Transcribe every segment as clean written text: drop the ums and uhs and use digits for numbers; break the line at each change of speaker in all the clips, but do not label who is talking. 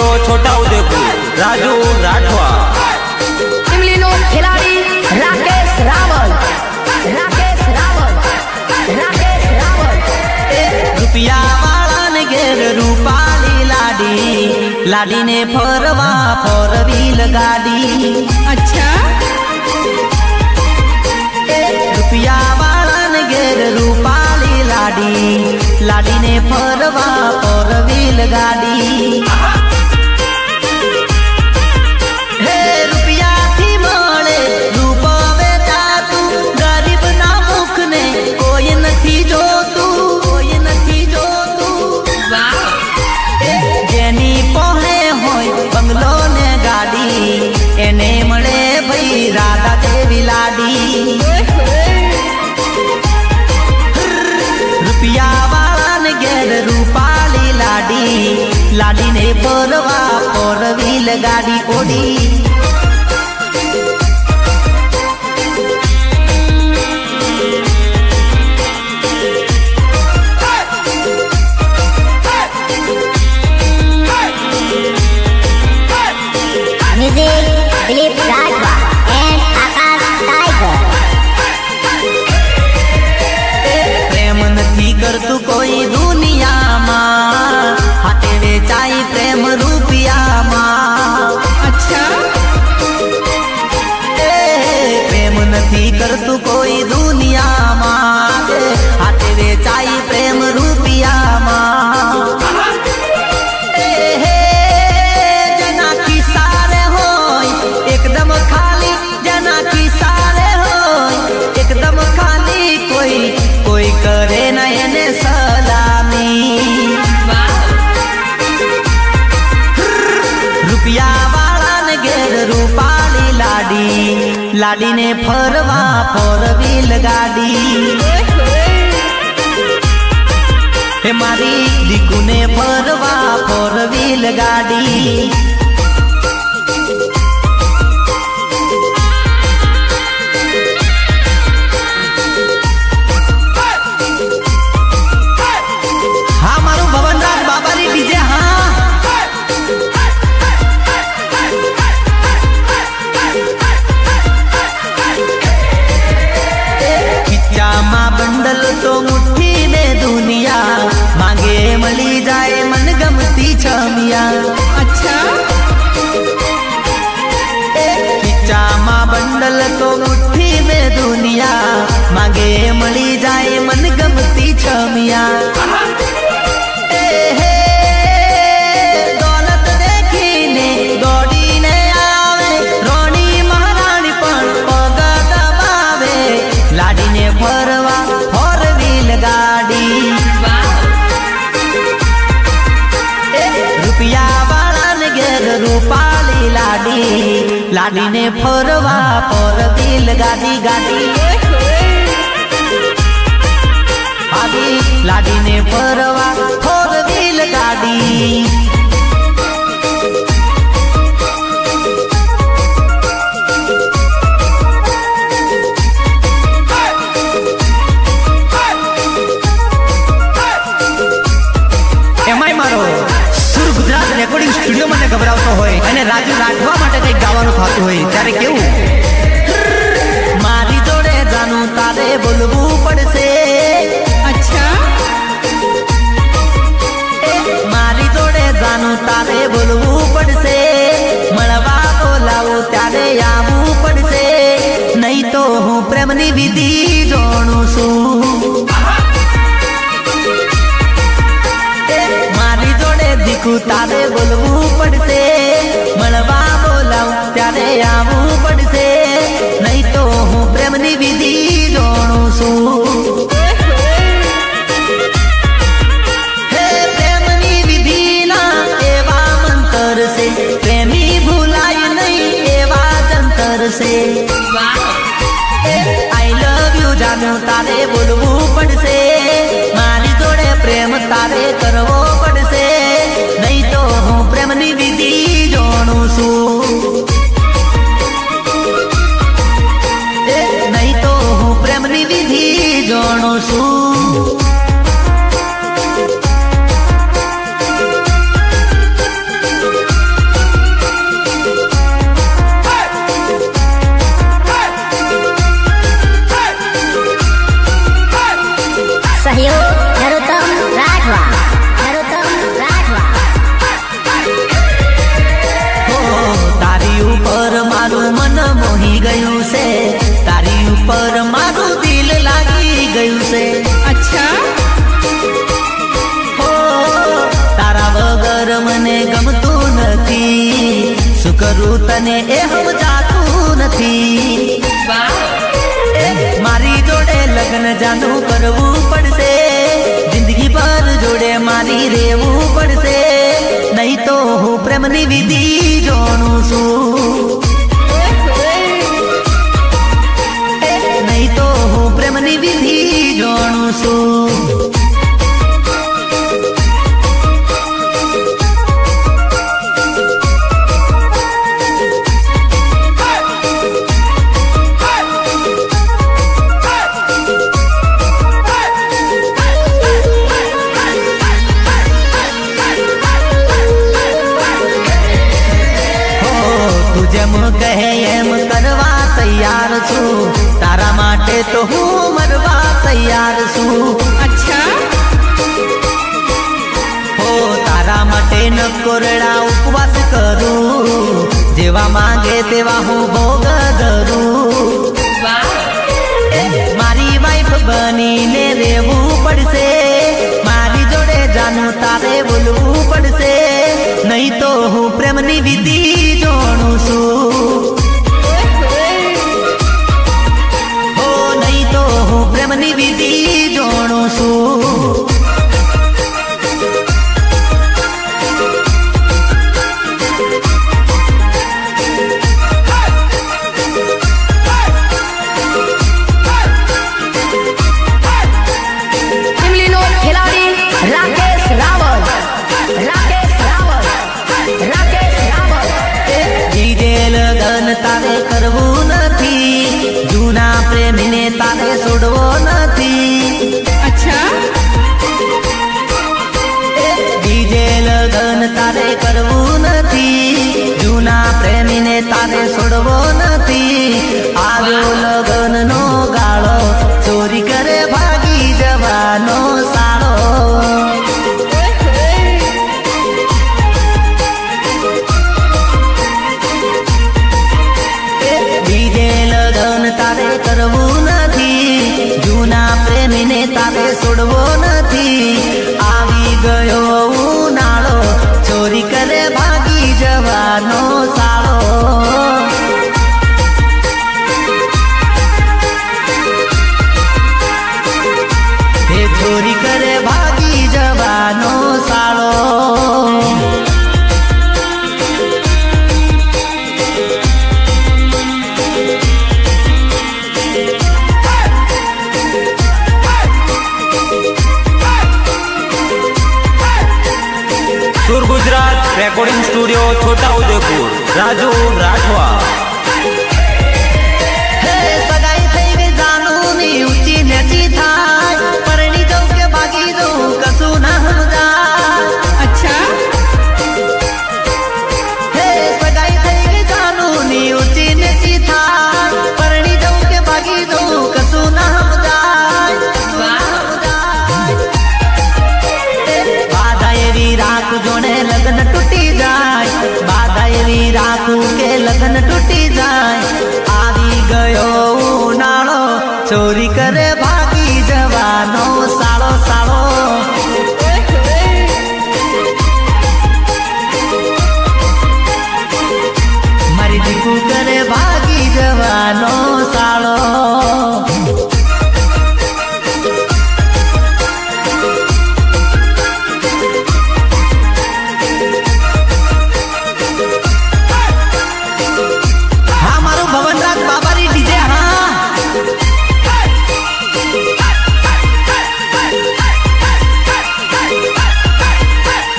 Studio छोटा उदेपुर राजू राठवा
इमलीनो खिलाड़ी राकेश रावल
रुपया वाला ने घेर रूपाली लाडी ने फरवा फोर व्हील गाड़ी।
अच्छा
रुपया वाला ने घेर रूपाली लाडी ने फरवा फोर व्हील गाड़ी। एने मळे भई राधा देवी लाडी। रुपया वाला ने घेर रूपाली लाडी ने फरवा फोर व्हील गाड़ी ओडी।
Dilip Rathwa and Aakash Tiger.
प्रेम नहीं करतु कोई दुनिया मां हाथे वेचाई प्रेम रुपया मां।
अच्छा
प्रेम नहीं करतु कोई दुनिया मां हाथे वेचाई प्रेम रुपया मां। कोई करे नयन सलामी। रुपया वाला ने घेर रूपाली लाडी ने फरवा फोर व्हील गाड़ी। हे मारी दीकू ने फरवा फोर व्हील गाड़ी। बंडल तो मुट्ठी में दुनिया मांगे मली जाए मन गमती छमिया।
अच्छा
खिच्चा माँ बंडल तो मुट्ठी में दुनिया मांगे मली जाए मन गमती छमिया। दौलत देखीने दौड़ी ने आवे रोनी महारानी पण पग दबावे लाडी ने फरवा फोर व्हील गाड़ी। रुपया वाला ने घेर रूपाली लाडी ने फरवा फोर व्हील गाड़ी लाडी ने फरवा फोर व्हील गाड़ी। રેકોર્ડિંગ સ્ટુડિયો માટે ગભરાવતો હોય અને રાજુ રાઠવા માટે કંઈક ગાવાનું થતું હોય ત્યારે કેવું? મારી જોડે જાનું તારે બોલવું પડશે।
अच्छा
મારી જોડે જાનું તારે બોલવું પડશે। મળવા બોલાવું ત્યારે આવવું પડશે નહીં તો હું પ્રેમની વિધિ જાણું છું। દીકુ તારે બોલવું પડશે મળવા બોલાવું ત્યારે આવવું પડશે નહીં તો હું પ્રેમની વિધિ જાણું છું। હે પ્રેમની વિધિના એવા મંતર છે પ્રેમી ભૂલાય નહીં એવા જંતર છે। આઈ લવ યુ જાણું તારે બોલવું પડશે મારી જોડે પ્રેમ તારે કરવો પડશે નહીં તો હું પ્રેમની વિધિ જાણું છું। નહીં તો હું પ્રેમની વિધિ જાણું છું। ગયું છે તારી ઉપર મારું દિલ લાગી ગયું છે
अच्छा
હો તારા વગર મને ગમતું નથી શું કરું તને એ સમજાતું નથી મારી જોડે લગ્ન જાનું કરવું પડશે જિંદગી ભર જોડે મારી રહેવું પડશે નહીં તો હું પ્રેમની વિધિ જાણું છું નહીં તો હું પ્રેમની વિધિ જાણું છું જેમ કહે એમ કરવા તૈયાર છું તારા માટે તો હું મરવા તૈયાર છું
अच्छा
હો તારા માટે ન કોરડા ઉપવાસ કરું જેવા માંગે તેવા હું ભોગ ધરું મારી વાઈફ બનીને રહેવું પડશે મારી જોડે જાનું તારે બોલવું પડશે નહીં તો હું પ્રેમની વિધિ જાણું છું હો નહીં તો હું પ્રેમની વિધિ જાણું છું
इमलीनो खिलाड़ी राकेश रावल राकेश रावल राकेश रावल
બીજે લગન તારે કરવું નથી જૂના પ્રેમીને તારે છોડવો નથી
अच्छा
બીજે લગન તારે કરવું નથી જૂના પ્રેમીને તારે છોડવો નથી આવ્યો લગનનો ગાળો ચોરી કરે ભાગી જવાનો સાળો બીજે લગન તારે કરવું નથી જૂના પ્રેમીને તારે છોડવો નથી આવી ગયો ઉનાળો ચોરી કરે ભાગી જવાનો સાળો હે ચોરી કરે ભાગી જવાનો સાળો
સુર ગુજરાત રેકોર્ડિંગ સ્ટુડિયો છોટા ઉદેપુર રાજુ રાઠવા
હે સગાઈ થઈ ગઈ જાનુની ઊંચી નેચી થાય પરણી જાઉં કે ભાગી જાઉં કશું ના સમજાય
अच्छा
હે સગાઈ થઈ ગઈ જાનુની ઊંચી નેચી થાય પરણી જાઉં કે ભાગી જાઉં કશું ના સમજાય બાધા એવી રાખજો ને લગ્ન તૂટી જાય બાધા એવી રાખું કે લગ્ન તૂટી જાય આવી ગયો ઉનાળો ચોરી કરે ભાગી જવાનો સાળો સાળો મારી દીકુ કરે ભાગી જવાનો સાળો હા મારું ભવનરાજ બાબારી ડીજે હા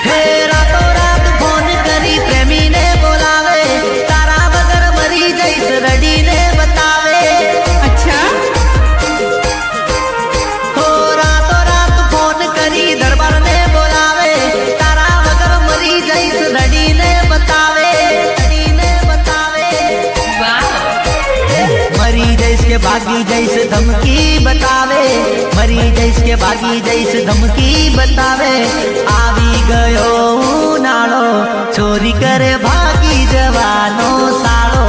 હે રાતો રાત ફોન કરી પ્રેમીને બોલાવે તારા વગર મરી જઈશ રડીને બતાવે
अच्छा
હો રાતો રાત ફોન કરી દરબારને બોલાવે તારા વગર મરી જઈશ રડીને બતાવે મરી જઈશ કે ભાગી જઈશ ધમકી બતાવે મરી જઈશ કે ભાગી જઈશ ધમકી બતાવે આવી ગયો ઉનાળો ચોરી કરે ભાગી જવાનો સાળો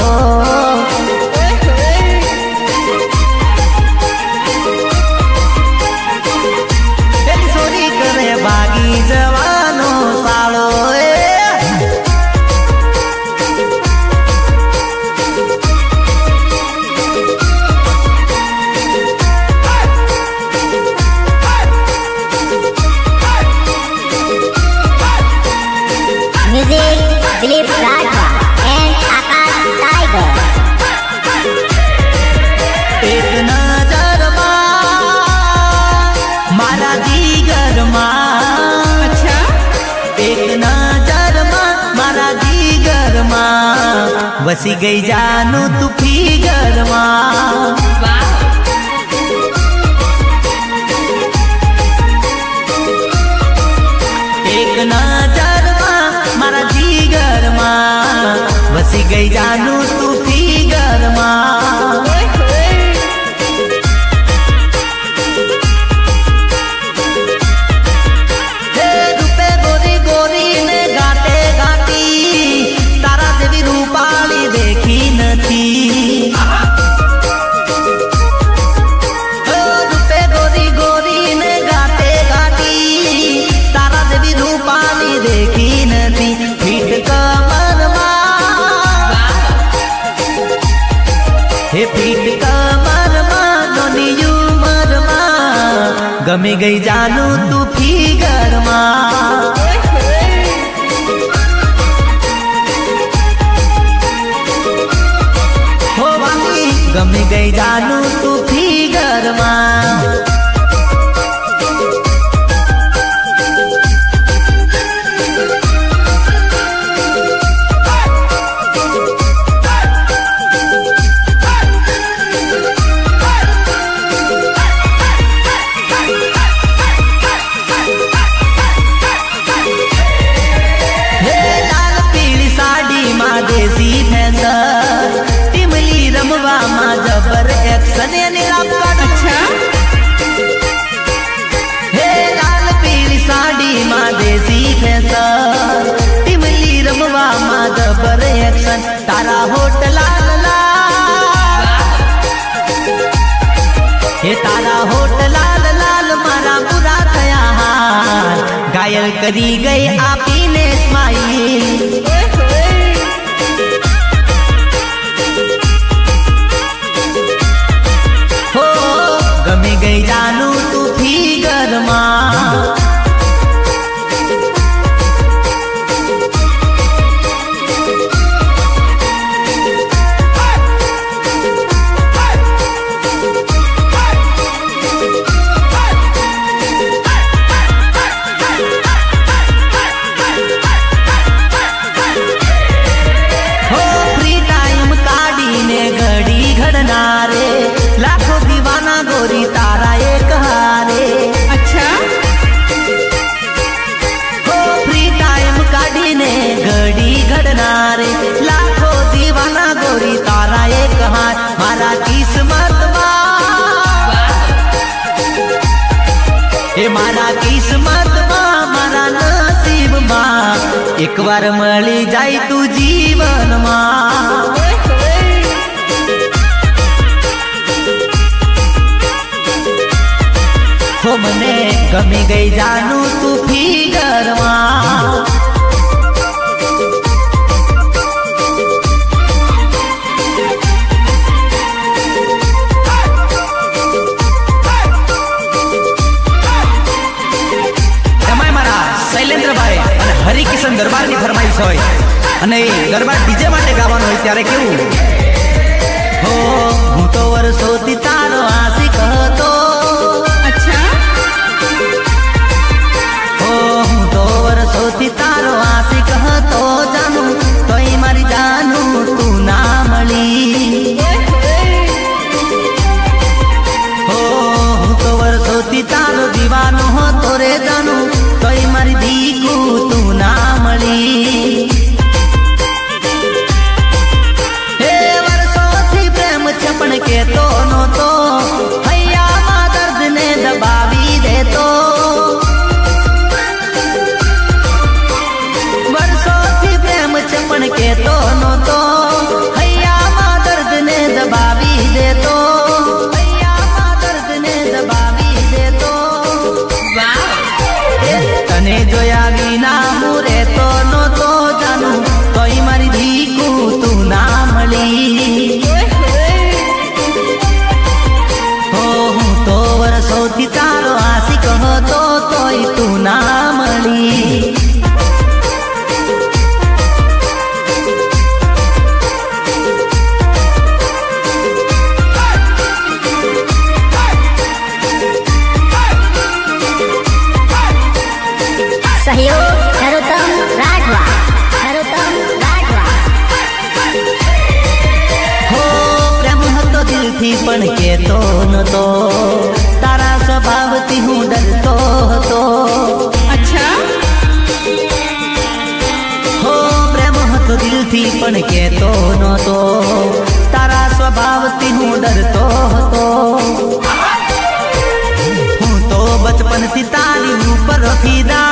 વસી ગઈ જાનું તું ફિગરમાં
વાહ
એક નજરમાં મારા જીગરમાં વસી ગઈ જાનું તું ફિગરમાં હે રૂપે ગોરી ગોરી ને ગાતે ગાતી તારા જેવી રૂપાળી દેખી નથી રૂપે ગોરી ગોરી ને ગાતે ગાતી તારા જેવી રૂપાળી દેખી નથી ફીટ કમરમાં હે ફીટ કમરમાં નોની ઉંમરમાં ગમી ગઈ જાનું તું ફિગરમાં હોવાની ગમી ગઈ જાનું તું ફિગરમાં એક્શન એની લાપકાટ
અચ્છા
હે લાલ પીળી સાડીમાં દેશી ફેશન ટીમલી રમવામાં જબર એક્શન તારા હોટ લાલ લાલ હે તારા હોટ લાલ લાલ મારા પૂરા થયા હાલ ઘાયલ કરી ગઈ આપીને સ્માઈલ ગમી ગઈ જાનું તું ફિગરમાં હો ફ્રી ટાઈમ કાઢીને ઘડી ઘડનારે લાખો દીવાના ગોરી તારા એક હારે
અચ્છા
હો ફ્રી ટાઈમ કાઢીને ઘડી ઘડનારે લાખો દીવાના ગોરી તારા એક હાર મારા કિસ્મતમાં એ મારા કિસ્મતમાં મારા નસીબમાં એકવાર મળી જાય તું જીવનમાં હો મને ગમી ગઈ જાનું તું ફિગરમાં એમાંય મારા શૈલેન્દ્રભાઈ અને હરિકિશન દરબારની ફરમાઈશ હોય અને એ દરબાર ડીજે માટે ગાવાનું હોય ત્યારે કેવું હો હું તો વર્ષોથી તારો આશિક હતો
અચ્છા
હું તો દિલથી પણ કહેતો નતો, તારા સ્વભાવથી હું ડરતો હતો.
अच्छा
હો પ્રેમ હતો દિલથી પણ કહેતો નતો, તારા સ્વભાવથી હું ડરતો હતો. હું તો બચપનથી તારી ઉપર ફિદા,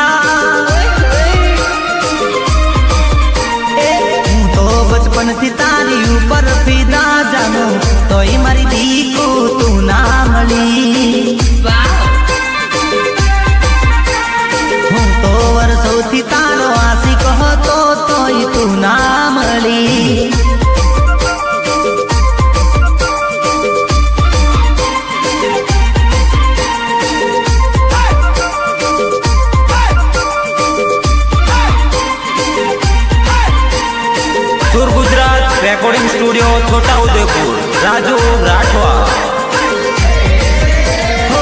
હું તો બચપનથી તારી ઉપર ફિદા જાણું તોય મારી દીકુ તું ના મળી. હું તો વર્ષોથી તારો આશિક હતો તોય તું ના મળી.
સુર ગુજરાત રેકોર્ડિંગ સ્ટુડિયો છોટા ઉદેપુર રાજુ રાઠવા.
હો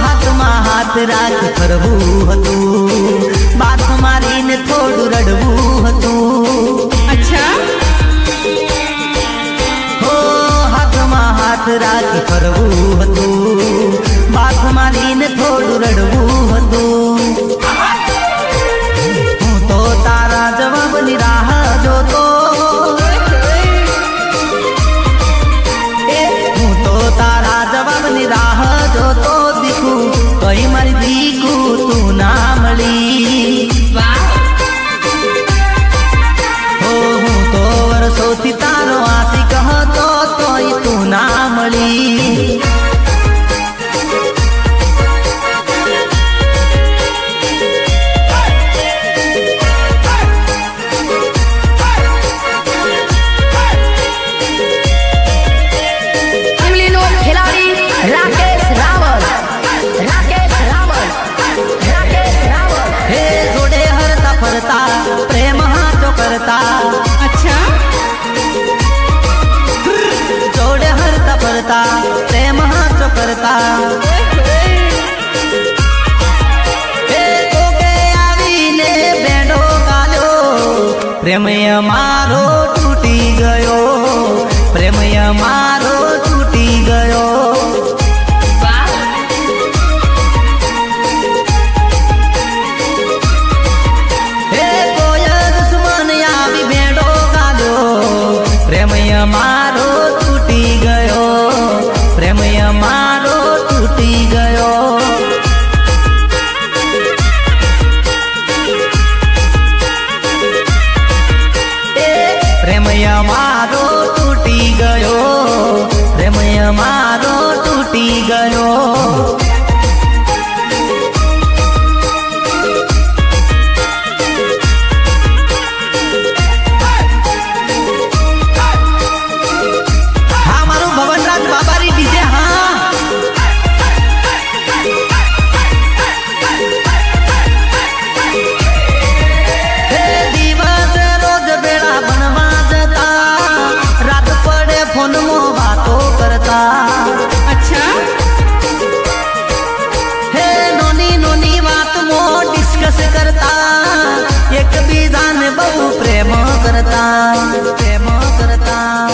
હાથમાં હાથ રાખી ફરવું હતું, બાથ મારીને થોડું રડવું હતું.
अच्छा
હો હાથમાં હાથ રાખી ફરવું હતું, બાથ મારીને થોડું રડવું હતું. હું તો તારા જવાબની રાહ જોતો, હું તો તારા જવાબની રાહ જોતો દીકુ કઈ મારી દીકુ તું ના મળી. હો હું તો વર્ષોથી તારો આશિક હતો તોય તું ના મળી.
इमलीનો ખેલાડી રાકેશ રાવલ, રાકેશ રાવલ, રાકેશ રાવલ.
હે જોડે હરતા ફરતા પ્રેમ હાચો કરતા,
अच्छा
જોડે હરતા ફરતા પ્રેમ હાચો કરતા. હે કોકે આવીને બેડો ગાલ્યો, પ્રેમ અમારો તૂટી ગયો, પ્રેમ અમારો તૂટી ગયો. હે કોઈ દુશ્મન આવી બેડો ગાલ્યો, પ્રેમ અમારો તૂટી ગયો, પ્રેમ અમારો તૂટી ગયો. પ્રેમ અમારો તૂટી ગયો, પ્રેમ અમારો તૂટી ગયો. હા મારું ભવનરાજ બાબારી ડીજે. હા હે દિવસ રોજ બેડા બનવા જતા, રાત પડે ફોનમાં વાતો કરતા.
अच्छा
હે નોની નોની વાતમાં ડિસ્કસ કરતા, એકબીજાને બહુ પ્રેમ કરતા, પ્રેમ કરતા.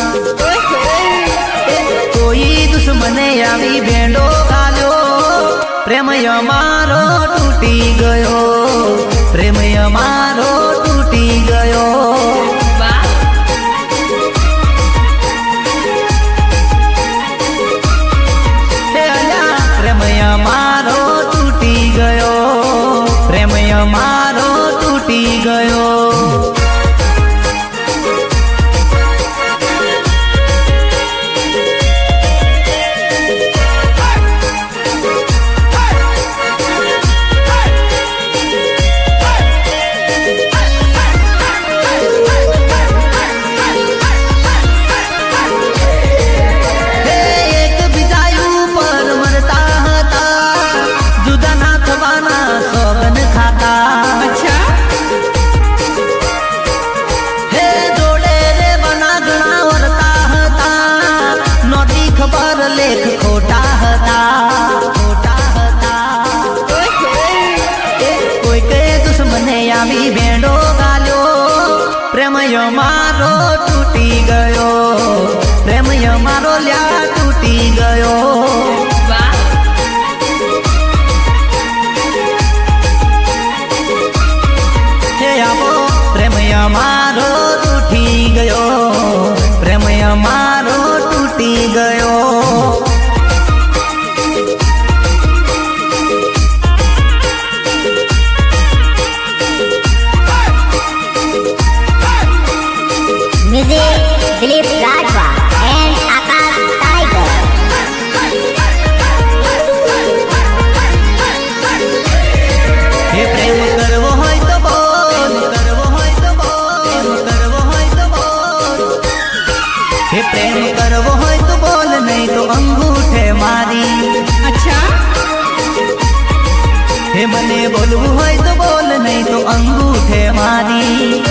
કોઈ દુશ્મને આવી ભેંડો ગાલ્યો, પ્રેમ અમારો તૂટી ગયો, પ્રેમ અમારો તૂટી ગયો. હે અલ્યા પ્રેમ અમારો તૂટી ગયો, પ્રેમ અમારો તૂટી ગયો. હે એકબીજા ઉપર મરતા હતા, જુદા ના થવાના સોગન ખાતા.
अच्छा
હે જોડે રે બના ઘણા વરતા હતા, નોટી ખબર લેખ ખોટા હતા, ખોટા હતા. કોઈ કે દુશ્મને આવી ભેંડો ગાલ્યો, પ્રેમ અમારો તૂટી ગયો, પ્રેમ અમારો લ્યા તૂટી તૂટી ગયો.
Music Dilip Rajwa and Akash Tiger.
હે પ્રેમ કરવો હોય તો બોલ, કરવો હોય તો બોલ, કરવો હોય તો બોલ. હે પ્રેમ કરવો હોય તો બોલ, નહીં તો અંગૂઠે મારી.
अच्छा
હે મને બોલવું હોય તો બોલ, નહીં તો અંગૂઠે મારી.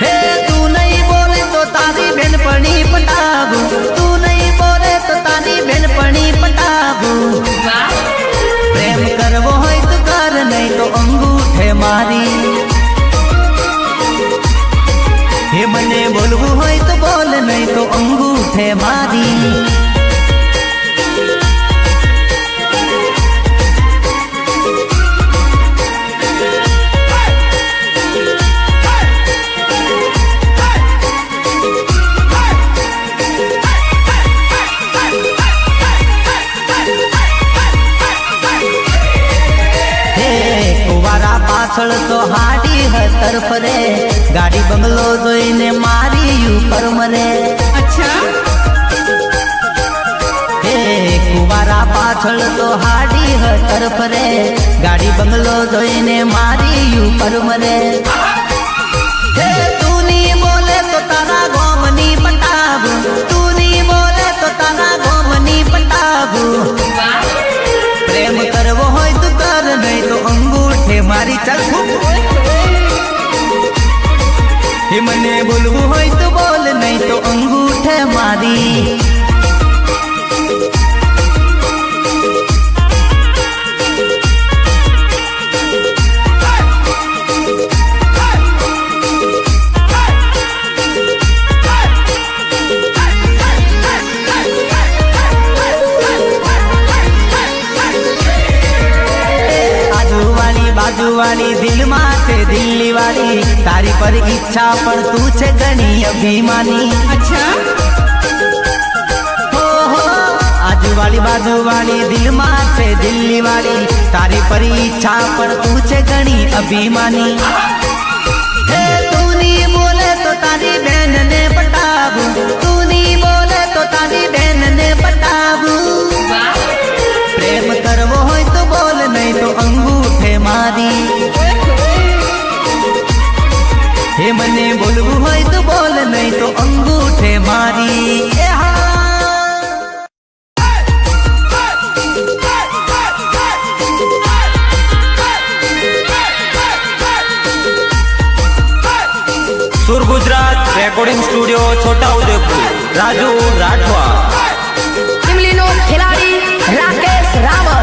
હે તું નહીં બોલે તો તારી બેનપણી પટાવું, તું નહીં બોલે તો તારી બેનપણી પટાવું. પ્રેમ કરવો હોય તો કર, નહીં તો અંગૂઠે મારી. હે મને બોલવું હોય તો બોલ, નહીં તો અંગૂઠે મારી. પાછળ તો હાડી હતર ફરે, ગાડી બંગલો જોઈને મારી ઉપર મરે.
अच्छा
હે કુવારા પાછળ તો હાડી હતર ફરે, ગાડી બંગલો જોઈને મારી ઉપર મરે. હે તું ની બોલે તો તારા ગોમની પટાવું, તું ની બોલે તો તારા ગોમની પટાવું. પ્રેમ કરવો હોય તો કર, નહીં તો અંગૂઠે મારી. ચાલ હે મને બોલવું હોય તો બોલ, નહીં તો અંગૂઠે મારી. બાજુવાળી દિલમાં છે દિલ્હી વાળી, તારી પર ઈચ્છા પણ તું છે ઘણી અભિમાની.
अच्छा
હો હો આજુવાળી બાજુવાળી દિલમાં છે દિલ્હી વાળી, તારી પર ઈચ્છા પણ તું છે ઘણી અભિમાની. હે તું ની બોલે તો તારી બેનને પટાવું, તું ની બોલે તો તારી બેનને પટાવું. પ્રેમ કરવો હોય તો બોલ, નહીં તો અંગૂઠે મારી. હે મને બોલવું હોય તો બોલ, નહીં તો અંગૂઠે મારી. એ હા
સુર ગુજરાત રેકોર્ડિંગ સ્ટુડિયો છોટા ઉદેપુર રાજુ રાઠવા.
इमली नो खिलाड़ी राकेश रावल.